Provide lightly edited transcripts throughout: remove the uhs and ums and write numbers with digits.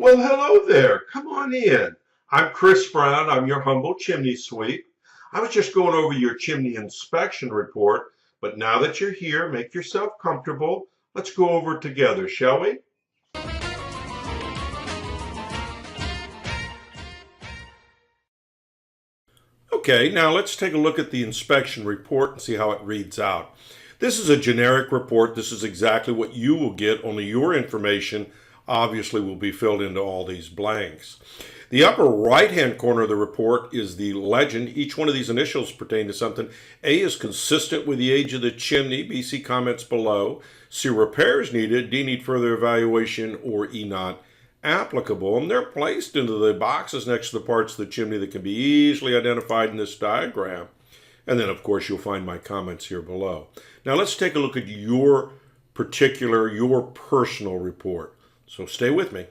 Well, hello there. Come on in. I'm Chris Brown. I'm your humble chimney sweep. I was just going over your chimney inspection report, but now that you're here, make yourself comfortable. Let's go over it together, shall we? Okay, now let's take a look at the inspection report and see how it reads out. This is a generic report. This is exactly what you will get, only your information obviously will be filled into all these blanks. The upper right-hand corner of the report is the legend. Each one of these initials pertain to something. A is consistent with the age of the chimney. B, see comments below. C, repairs needed. D, need further evaluation. Or E, not applicable. And they're placed into the boxes next to the parts of the chimney that can be easily identified in this diagram. And then, of course, you'll find my comments here below. Now, let's take a look at your personal report. So stay with me.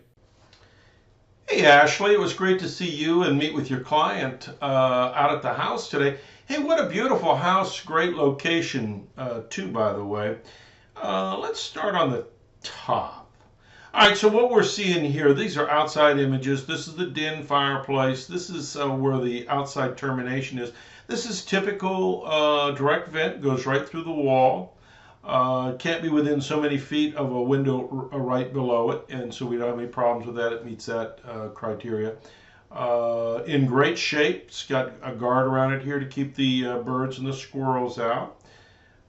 Hey Ashley, it was great to see you and meet with your client out at the house today. Hey, what a beautiful house, great location too, by the way. Let's start on the top. All right, so what we're seeing here, these are outside images. This is the den fireplace. This is where the outside termination is. This is typical direct vent, goes right through the wall. Can't be within so many feet of a window right below it, and so we don't have any problems with that. It meets that criteria. In great shape. It's got a guard around it here to keep the birds and the squirrels out.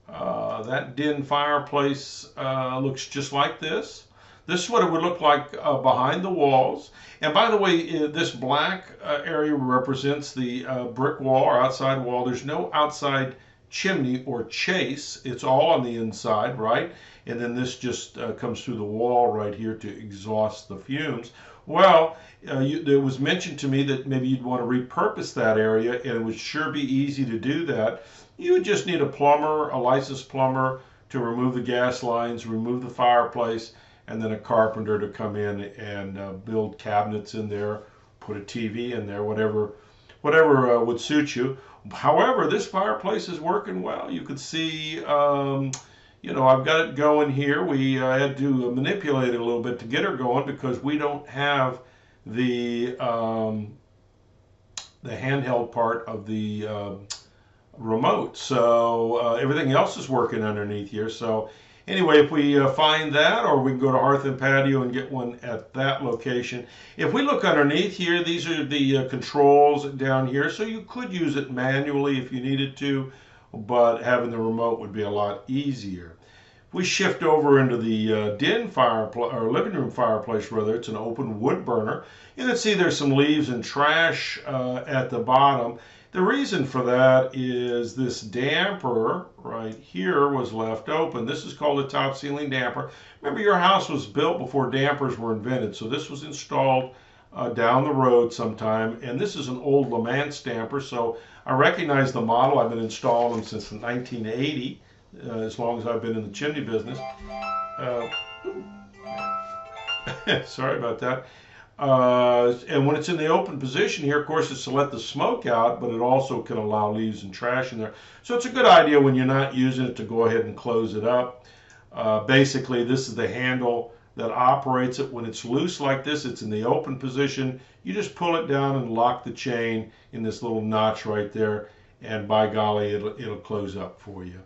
That den fireplace looks just like this. This is what it would look like behind the walls. And by the way, this black area represents the brick wall or outside wall. There's no outside chimney or chase. It's all on the inside, right? And then this just comes through the wall right here to exhaust the fumes. Well, it was mentioned to me that maybe you'd want to repurpose that area, and it would sure be easy to do that. You would just need a plumber, a licensed plumber, to remove the gas lines, remove the fireplace, and then a carpenter to come in and build cabinets in there, put a TV in there, whatever would suit you. However, this fireplace is working well. You can see, I've got it going here. We had to manipulate it a little bit to get her going because we don't have the handheld part of the remote. So everything else is working underneath here. So anyway, if we find that, or we can go to Hearth and Patio and get one at that location. If we look underneath here, these are the controls down here. So you could use it manually if you needed to, but having the remote would be a lot easier. If we shift over into the den fireplace, or living room fireplace rather, it's an open wood burner. You can see there's some leaves and trash at the bottom. The reason for that is this damper right here was left open. This is called a top ceiling damper. Remember, your house was built before dampers were invented, so this was installed down the road sometime, and this is an old Lamance damper, so I recognize the model. I've been installing them since 1980, as long as I've been in the chimney business. Sorry about that. And when it's in the open position here, of course, it's to let the smoke out, but it also can allow leaves and trash in there. So it's a good idea when you're not using it to go ahead and close it up. Basically, this is the handle that operates it. When it's loose like this, it's in the open position. You just pull it down and lock the chain in this little notch right there, and by golly, it'll close up for you.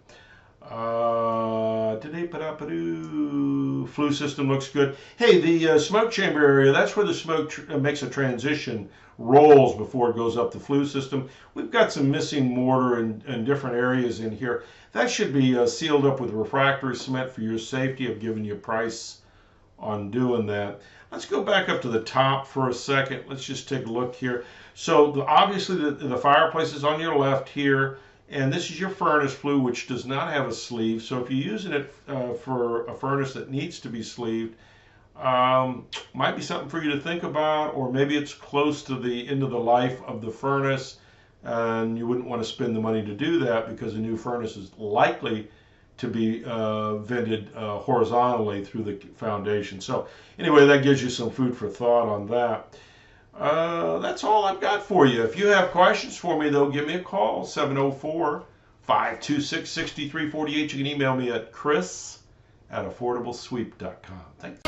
Flue system looks good. Hey, the smoke chamber area, that's where the smoke makes a transition, rolls before it goes up the flue system. We've got some missing mortar in different areas in here. That should be sealed up with refractory cement for your safety. I've given you a price on doing that. Let's go back up to the top for a second. Let's just take a look here. So obviously the fireplace is on your left here. And this is your furnace flue, which does not have a sleeve. So if you're using it for a furnace that needs to be sleeved, might be something for you to think about, or maybe it's close to the end of the life of the furnace, and you wouldn't want to spend the money to do that because a new furnace is likely to be vented horizontally through the foundation. So anyway, that gives you some food for thought on that. That's all I've got for you. If you have questions for me, though, give me a call, 704-526-6348. You can email me at chris@affordablesweep.com. Thanks.